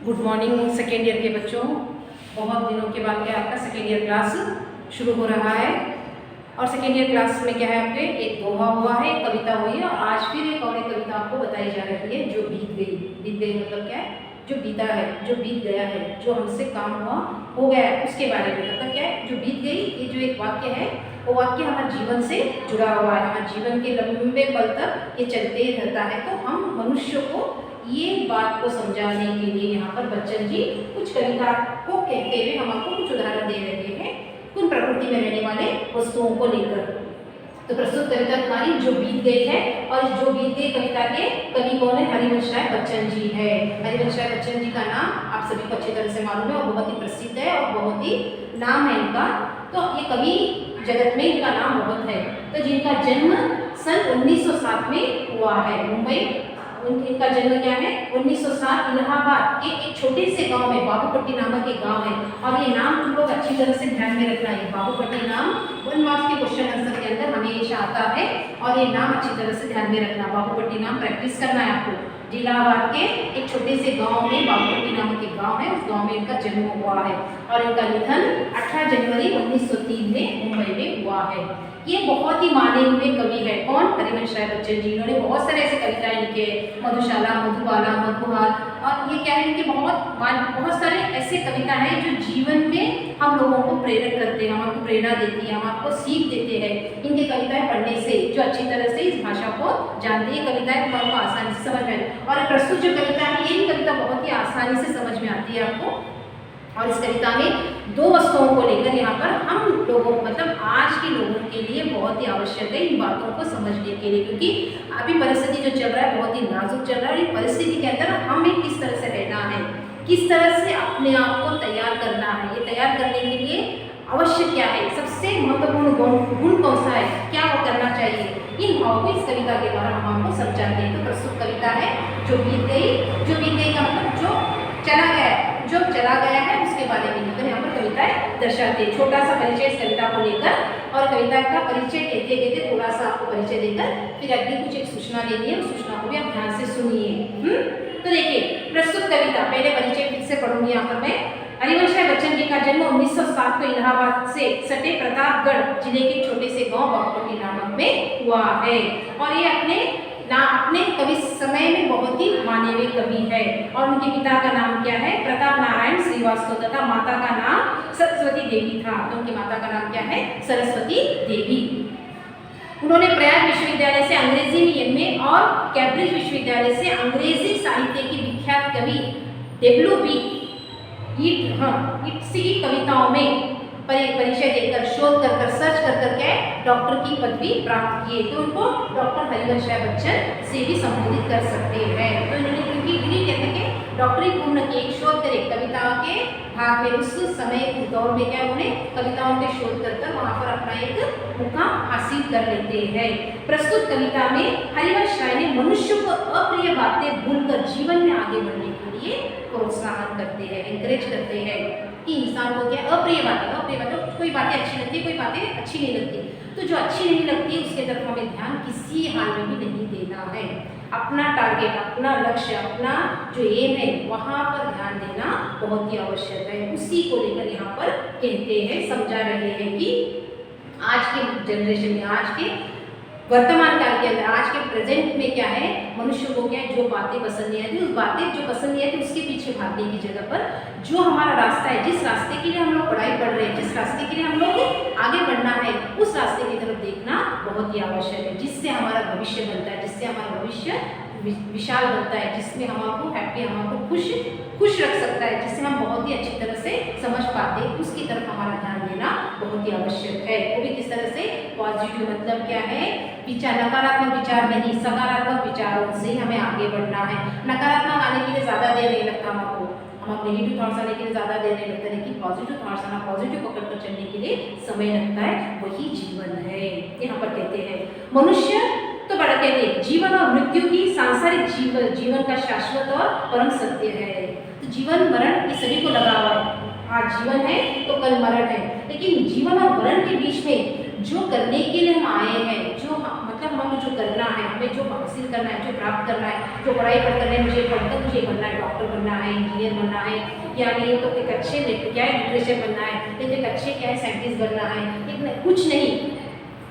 Good morning second year के बच्चों। बहुत दिनों के बाद क्या आपका सेकेंड ईयर क्लास शुरू हो रहा है। और सेकेंड ईयर क्लास में क्या है, आपके एक दोहा हुआ है, एक कविता हुई है, और आज फिर एक और एक कविता आपको बताई जा रही है, जो बीत गई। बीत गई मतलब क्या है, जो बीता है, जो बीत गया है, जो हमसे काम हुआ हो गया है, उसके बारे में मतलब क्या है, जो बीत गई। ये जो एक वाक्य है, वो वाक्य हमारे जीवन से जुड़ा हुआ है, हमारे जीवन के लंबे पल तक ये चलते रहता है। तो हम मनुष्य को ये बात को समझाने के लिए यहाँ पर बच्चन जी कुछ कविता को कहते हुए हम आपको कुछ उदाहरण दे रहे हैं कुछ प्रकृति में रहने वाले वस्तुओं को लेकर। तो प्रस्तुत कविता तुम्हारी जो बीत गई है, और जो बीत गई कविता के कवि कौन है? हरिवंश राय बच्चन जी है। हरिवंश राय बच्चन जी का नाम आप सभी को अच्छी तरह से मालूम है और बहुत ही प्रसिद्ध है और बहुत ही नाम है इनका। तो ये कवि जगत में इनका नाम बहुत है। तो जिनका जन्म सन 1907 में हुआ है मुंबई। इनका जन्म क्या है? 1907 इलाहाबाद के एक छोटे से गांव में, बाबूपट्टी नामक एक गांव है। और ये नाम तुम लोग अच्छी तरह से ध्यान में रखना है। बाबूपट्टी नाम 1 मार्क्स के क्वेश्चन आंसर के अंदर हमेशा आता है, और ये नाम अच्छी तरह से ध्यान में रखना। बाबूपट्टी नाम प्रैक्टिस करना है आपको। इलाहाबाद के एक छोटे से गांव में बाबूपट्टी नामक एक गांव है, उस गांव में इनका जन्म हुआ है। और इनका निधन 18 जनवरी 1903 में मुंबई में हुआ है। ये बहुत ही माने हुए कवि है। कौन? हरिवंश राय बच्चन जी। इन्होंने बहुत सारे ऐसे कविताएं लिखे, मधुशाला, मधुबाला, मधुहार, और ये क्या है, इनके बहुत सारे ऐसे कविता हैं जो जीवन में हम लोगों को प्रेरित करते हैं, हमको प्रेरणा देती है, हम आपको सीख देते हैं इनकी कविताएं पढ़ने से, जो अच्छी तरह से इस भाषा को जानते हैं। कविताएं आपको आसानी से समझ में, और प्रस्तुत जो कविता है ये कविता बहुत ही आसानी से समझ में आती है आपको। और इस कविता में दो वस्तुओं को लेकर यहाँ पर हम लोगों मतलब आज के लोगों के लिए बहुत ही आवश्यक है इन बातों को समझने के लिए, क्योंकि अभी परिस्थिति जो चल रहा है बहुत ही नाजुक चल रहा है। इस परिस्थिति के अंदर हमें किस तरह से रहना है, किस तरह से अपने आप को तैयार करना है, ये तैयार करने के लिए आवश्यक क्या है, सबसे महत्वपूर्ण गुण कौन सा है, क्या वो करना चाहिए, इन भाव को इस कविता के द्वारा हम आपको समझाते हैं। तो प्रस्तुत कविता है जो बीत गई। जो बीत गई का मतलब जो चला गया है, जो चला गया है उसके बारे में यहाँ पर कविताएं दर्शाते हैं। छोटा सा परिचय इस कविता को लेकर, और कविता का परिचय कहते कहते थोड़ा सा आपको परिचय देकर फिर अगली कुछ एक सूचना देनी है, उस सूचना को भी आप ध्यान से सुनिए। तो देखिए प्रस्तुत कविता, पहले परिचय फिर से पढ़ूंगी यहाँ पर मैं। हरिवंश राय बच्चन जी का जन्म 1907 को इलाहाबाद से सटे प्रतापगढ़ जिले के छोटे से गांव बाबूपट्टी नामक में हुआ है। और ये अपने कवि समय में बहुत ही माने हुए कवि है। और उनके पिता का नाम क्या है? प्रताप नारायण श्रीवास्तव, तथा माता का नाम सरस्वती देवी था। तो उनकी माता का नाम क्या है? सरस्वती देवी। उन्होंने प्रयाग विश्वविद्यालय से अंग्रेजी में एमए और कैम्ब्रिज विश्वविद्यालय से अंग्रेजी साहित्य की विख्यात कवि डब्ल्यू.बी. ईट्स की कविताओं में परिचय देकर, शोध कर सर्च कर के डॉक्टर की पदवी प्राप्त किए। तो उनको डॉक्टर हरिवंश राय बच्चन से भी संबोधित कर सकते हैं। तो इन्होंने उनकी डिग्री कहते हैं डॉक्टरी पूर्ण की, एक शोध करे कविता के भाग में, उस समय उस दौर में क्या उन्होंने कविताओं के शोध कर वहाँ पर अपना एक मुकाम हासिल कर लेते हैं। प्रस्तुत कविता में हरिवंश राय ने मनुष्य को अप्रिय बातें भूलकर जीवन में आगे बढ़ने के लिए प्रोत्साहन करते हैं, एनकरेज करते हैं कि इंसान को क्या अप्रिय बातें कोई बातें अच्छी लगती है, कोई बातें अच्छी नहीं लगती। तो जो अच्छी नहीं लगती उसके तरफ हमें ध्यान किसी हाल में भी नहीं देना है। अपना टारगेट, अपना लक्ष्य, अपना जो एम है वहाँ पर ध्यान देना बहुत ही आवश्यक है। उसी को लेकर यहाँ पर कहते हैं, समझा रहे हैं कि आज के जनरेशन में, आज के वर्तमान काल के अंदर, आज के प्रेजेंट में क्या है, मनुष्य को क्या है, जो बातें पसंद नहीं आती, उस बातें जो पसंद नहीं आती उसके पीछे भागने की जगह पर जो हमारा रास्ता है, जिस रास्ते के लिए हम लोग पढ़ाई पढ़ रहे हैं, जिस रास्ते के लिए हम लोग आगे बढ़ना है, उस रास्ते की तरफ देखना बहुत ही आवश्यक है, जिससे हमारा भविष्य बनता है, जिससे हमारा भविष्य विशाल बनता है, जिसमें हमको हैप्पी, हमको खुश रख सकता है, जिससे हम बहुत ही अच्छी तरह से समझ पाते हैं, उसकी तरफ हमारा ध्यान देना बहुत ही आवश्यक है। वो भी किस तरह से? पॉजिटिव मतलब क्या है, विचार, नकारात्मक विचार नहीं, सकारात्मक विचारों से हमें आगे बढ़ना है। नकारात्मक आने के लिए ज़्यादा देर नहीं लगता हमको, हम नेगेटिव थॉट्स आने के लिए ज़्यादा देर नहीं लगता, लेकिन पॉजिटिव थॉट्स आना, पॉजिटिव पकड़ कर चलने के लिए समय लगता है, वही जीवन है। यहाँ पर कहते हैं मनुष्य तो बड़ा कहते हैं जीवन और मृत्यु की सांसारिक जीवन का शाश्वत और परम सत्य है। तो जीवन मरण ये सभी को लगा हुआ है। आज जीवन है तो कल मरण है, लेकिन जीवन और मरण के बीच में जो करने के लिए हम आए हैं, मतलब हमें जो करना है, हमें जो हासिल करना है, जो प्राप्त करना है, जो पढ़ाई पढ़ करना है, मुझे पढ़कर मुझे बनना है, डॉक्टर बनना है, इंजीनियर बनना है, या नहीं तो एक अच्छे क्या है लिटरेचर बनना है, नहीं तो एक अच्छे क्या है साइंटिस्ट बनना है, एक कुछ नहीं,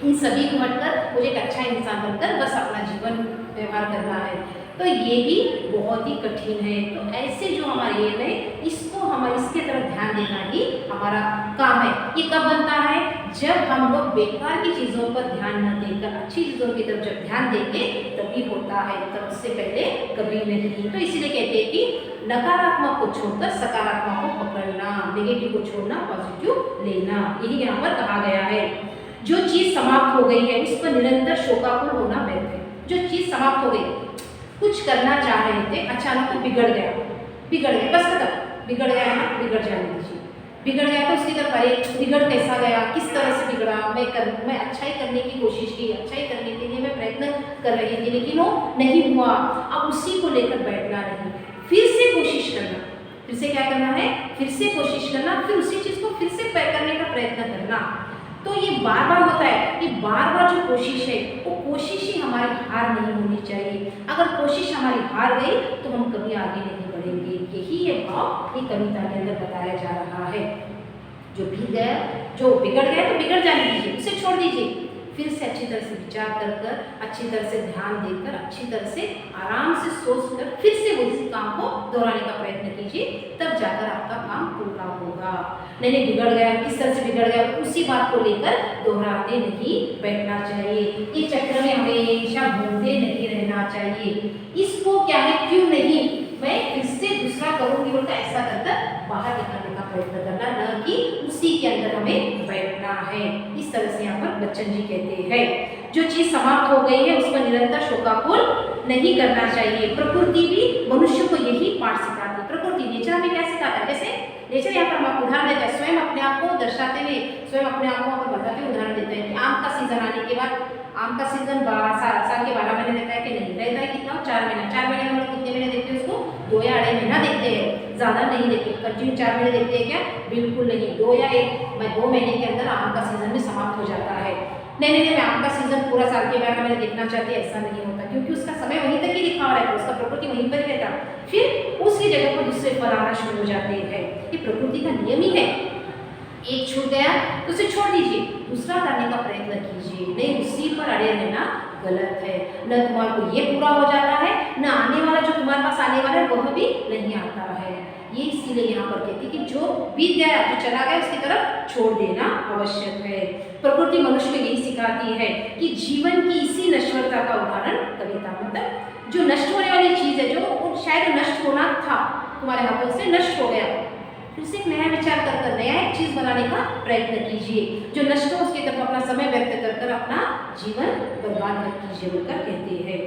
इन सभी को हटकर मुझे एक अच्छा इंसान बनकर बस अपना जीवन व्यवहार करना है। तो ये भी बहुत ही कठिन है। तो ऐसे जो हमारे एम है, इसको हमारे इसके तरफ ध्यान देना ही हमारा काम है। ये कब बनता है? जब हम लोग बेकार की चीज़ों पर ध्यान न देकर अच्छी चीज़ों की तरफ जब ध्यान देंगे तभी होता है, तब उससे पहले कभी नहीं। तो इसीलिए कहते हैं कि नकारात्मक को छोड़कर सकारात्मक को पकड़ना, नेगेटिव को छोड़ना, पॉजिटिव लेना, यही यहाँ पर कहा गया है। जो चीज़ समाप्त हो गई है उस पर निरंतर शोकाकुल होना व्यर्थ है। जो चीज़ समाप्त हो गई, कुछ करना चाह रहे थे, अचानक तो बिगड़ गया, बस खत्म, बिगड़ गया है ना, बिगड़ जाने दीजिए। बिगड़ गया तो उसकी तरफ अरे बिगड़ कैसा गया, किस तरह से बिगड़ा, मैं अच्छाई करने की कोशिश की, अच्छाई करने के लिए मैं प्रयत्न कर रही थी, लेकिन वो नहीं हुआ। अब उसी को लेकर बैठना नहीं, फिर से कोशिश करना, फिर से क्या करना है, फिर से कोशिश करना, फिर उसी चीज़ को फिर से करने का प्रयत्न करना। तो ये बार बार होता है, ये बार बार जो कोशिश है वो कोशिश ही हमारी हार नहीं होनी चाहिए। अगर कोशिश हमारी हार गई तो हम कभी आगे नहीं बढ़ेंगे। यही ये भाव ये कविता के अंदर बताया जा रहा है। जो बीत गया, जो बिगड़ गया तो बिगड़ जाने दीजिए, उसे छोड़ दीजिए, फिर से अच्छी तरह से विचार कर अच्छी तरह से ध्यान देकर अच्छी तरह से आराम से सोच कर फिर से उसी काम को दोहराने का प्रयत्न कीजिए, तब जाकर आपका काम पूरा होगा। नहीं बिगड़ गया, किस तरह से बिगड़ गया, उसी बात को लेकर दोहराते नहीं बैठना चाहिए। ये चक्र में हमेशा घूमते नहीं रहना चाहिए। इसको क्या है, क्यों नहीं मैं फिर से दूसरा करूँगी बोलकर ऐसा कर बाहर निकलने का प्रयत्न करना, न कि उसी के अंदर हमें बैठना है। इस तरह से यहाँ पर बच्चन जी कहते हैं, जो चीज़ समाप्त हो गई है उस पर निरंतर शोकाकुल नहीं करना चाहिए। प्रकृति भी मनुष्य को यही पाठ सिखाती है। प्रकृति नेचर हमें क्या सिखाता है? जैसे नेचर यहाँ पर हम आपको उदाहरण देते हैं, स्वयं अपने आप को दर्शाते हुए, स्वयं अपने आप को आपको बताते हुए उदाहरण देते हैं कि आम का सीजन आने के बाद, आम का सीजन साल के 12 महीने रहता है कि नहीं रहता है, कितना 4 महीना, 4 महीने में हम लोग कितने महीने देखते हैं उसको, 2 या 2.5 महीना देखते हैं, ज़्यादा नहीं देखते। कंटिन्यू 4 महीने देखते हैं क्या? बिल्कुल नहीं। 2 या 2 महीने के अंदर आम का सीजन भी समाप्त हो जाता है। नहीं मैं आम का सीजन पूरा साल के 12 महीने देखना चाहती है, ऐसा नहीं होता, क्योंकि उसका समय वहीं तक ही लिखा हुआ रहता है, उसका प्रकृति वहीं पर ही रहता, फिर उसकी जगह पर दूसरे फल आना शुरू हो जाते हैं। ये प्रकृति का नियम ही है। एक छूट गया तो उसे छोड़ दीजिए, दूसरा करने का प्रयत्न कीजिए, नहीं उसी पर अड़े रहना गलत है। न तुम्हारे को ये पूरा हो जाता है, न आने वाला जो तुम्हारे पास आने वाला है वह भी नहीं आता है। ये इसीलिए यहाँ पर कहती है कि जो बीत गया, जो चला गया, उसकी तरफ छोड़ देना आवश्यक है। प्रकृति मनुष्य को यही सिखाती है कि जीवन की इसी नश्वरता का उदाहरण कविता, मतलब जो नष्ट होने वाली चीज़ है, जो शायद नष्ट होना था तुम्हारे हाथों से, नष्ट हो गया, फिर से एक नया विचार कर नया एक चीज़ बनाने का प्रयत्न कीजिए। जो नष्ट हो उसकी तरफ अपना समय व्यक्त कर अपना जीवन बर्बाद मत कीजिए बोलकर कहते हैं।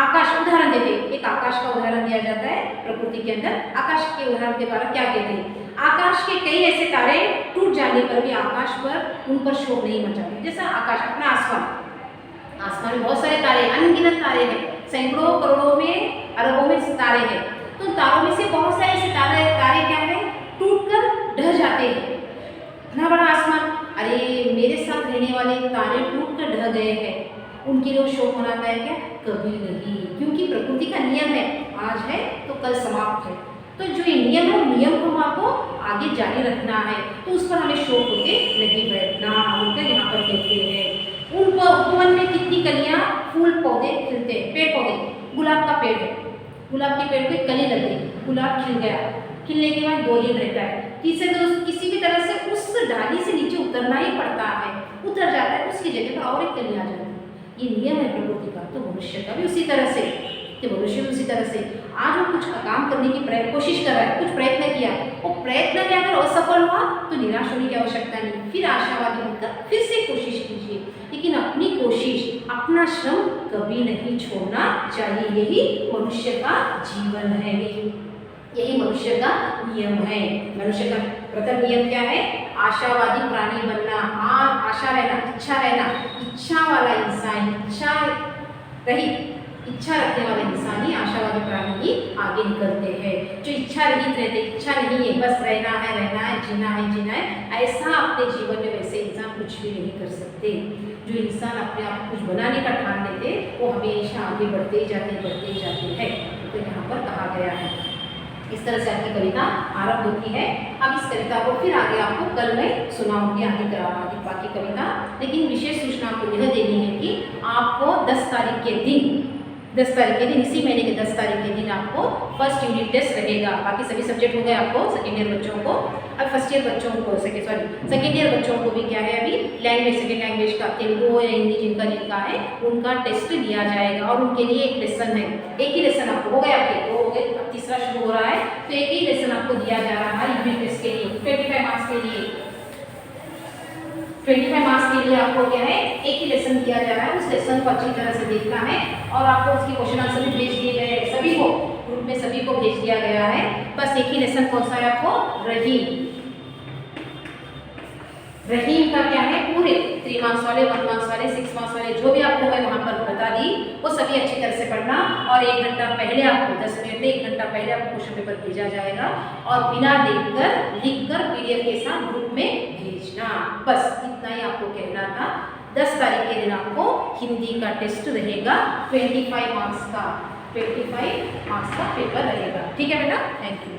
आकाश उदाहरण देते, एक आकाश का उदाहरण दिया जाता है प्रकृति के अंदर। आकाश के उदाहरण के द्वारा क्या कहते हैं? आकाश के कई ऐसे तारे टूट जाने पर भी आकाश पर उन पर शोक नहीं मचाते। जैसा आकाश, अपना आसमान में बहुत सारे तारे, अनगिनत तारे हैं, सैकड़ों करोड़ों में अरबों में तारे हैं। तो तारों में से बहुत सारे ऐसे तारे क्या है, टूटकर ढह जाते हैं। इतना बड़ा आसमान, अरे मेरे साथ रहने वाले तारे टूटकर ढह गए हैं, उनके लिए शोक मनाता है क्या? कभी नहीं, क्योंकि प्रकृति का नियम है, आज है तो कल समाप्त है। तो जो ये नियम है, नियम को हमको आगे जारी रखना है, तो उस पर हमें शोक होके नहीं बैठना बोलकर यहाँ पर कहते हैं। उनको उपवन में कितनी कलियाँ, फूल पौधे खिलते हैं, पेड़ पौधे, गुलाब का पेड़ है, गुलाब के पेड़ पे कली लग गई, गुलाब खिल गया, खिलने के बाद 2 दिन रहता है, तीसरे दिन किसी भी तरह से उस डाली से नीचे उतरना ही पड़ता है, उतर जाता है, उसकी जगह पर और एक कली आ जाती है। ये नियम है प्रकृति का। तो मनुष्य का भी उसी तरह से, कि मनुष्य भी उसी तरह से आज वो कुछ काम करने की कोशिश कर रहा है, कुछ प्रयत्न किया, वो प्रयत्न में अगर असफल हुआ तो निराश होने की आवश्यकता नहीं, फिर आशावादी बनकर फिर से कोशिश कीजिए, लेकिन अपनी कोशिश, अपना श्रम कभी नहीं छोड़ना चाहिए। यही मनुष्य का जीवन है, यही मनुष्य का नियम है। मनुष्य का प्रथम नियम क्या है? आशावादी प्राणी बनना, आशा रहना, इच्छा वाला इंसान, इच्छा रखने वाले इंसान ही, आशावादी प्राणी ही आगे निकलते हैं। जो इच्छा रहित रहते, इच्छा नहीं है, बस रहना है, जीना है, ऐसा अपने जीवन में वैसे इंसान कुछ भी नहीं कर सकते। जो इंसान अपने आप कुछ बनाने का ठान लेते वो हमेशा आगे बढ़ते ही जाते हैं। तो यहाँ पर कहा गया है। इस तरह से आपकी कविता आरंभ होती है। अब इस कविता को फिर आगे आपको कल मैं सुनाऊंगी आगे बाकी कविता। लेकिन विशेष सूचना आपको यह देनी है कि आपको 10 तारीख के दिन इसी महीने के 10 तारीख के दिन आपको फर्स्ट यूनिट टेस्ट रहेगा। बाकी सभी सब्जेक्ट हो गए आपको सेकेंड ईयर बच्चों को। अब फर्स्ट ईयर बच्चों को सेकेंड ईयर बच्चों को भी क्या है, अभी लैंग्वेज सेकेंड लैंग्वेज का तेलुगु हो या हिंदी जिनका है उनका टेस्ट लिया जाएगा। और उनके लिए एक लेसन है, एक ही लेसन आपको हो गया, आपके 2 हो गए, अब तीसरा शुरू हो रहा है। तो एक ही लेसन आपको दिया जा रहा है यूनिट टेस्ट के लिए 25 मार्क्स के लिए। 25 मार्क्स के लिए आपको क्या है, एक ही लेसन दिया जा रहा है। उस लेसन को अच्छी तरह से देखना है और आपको उसके क्वेश्चन आंसर भी भेज दिए गए हैं सभी को, ग्रुप में सभी को भेज दिया गया है। बस एक ही लेसन कौन सा है आपको, रहीम का क्या है, पूरे 3 मार्क्स वाले, 1 मार्क्स वाले, 6 मार्क्स वाले जो भी आपको मैं वहाँ पर बता दी वो सभी अच्छी तरह से पढ़ना। और 1 घंटा पहले आपको 10 मिनट में 1 घंटा पहले आपको क्वेश्चन पेपर भेजा जाएगा और बिना देखकर लिखकर PDF के साथ ग्रुप में भेजना। बस इतना ही आपको कहना था। 10 तारीख के दिन आपको हिंदी का टेस्ट रहेगा, 25 मार्क्स का पेपर रहेगा। ठीक है बेटा, थैंक यू।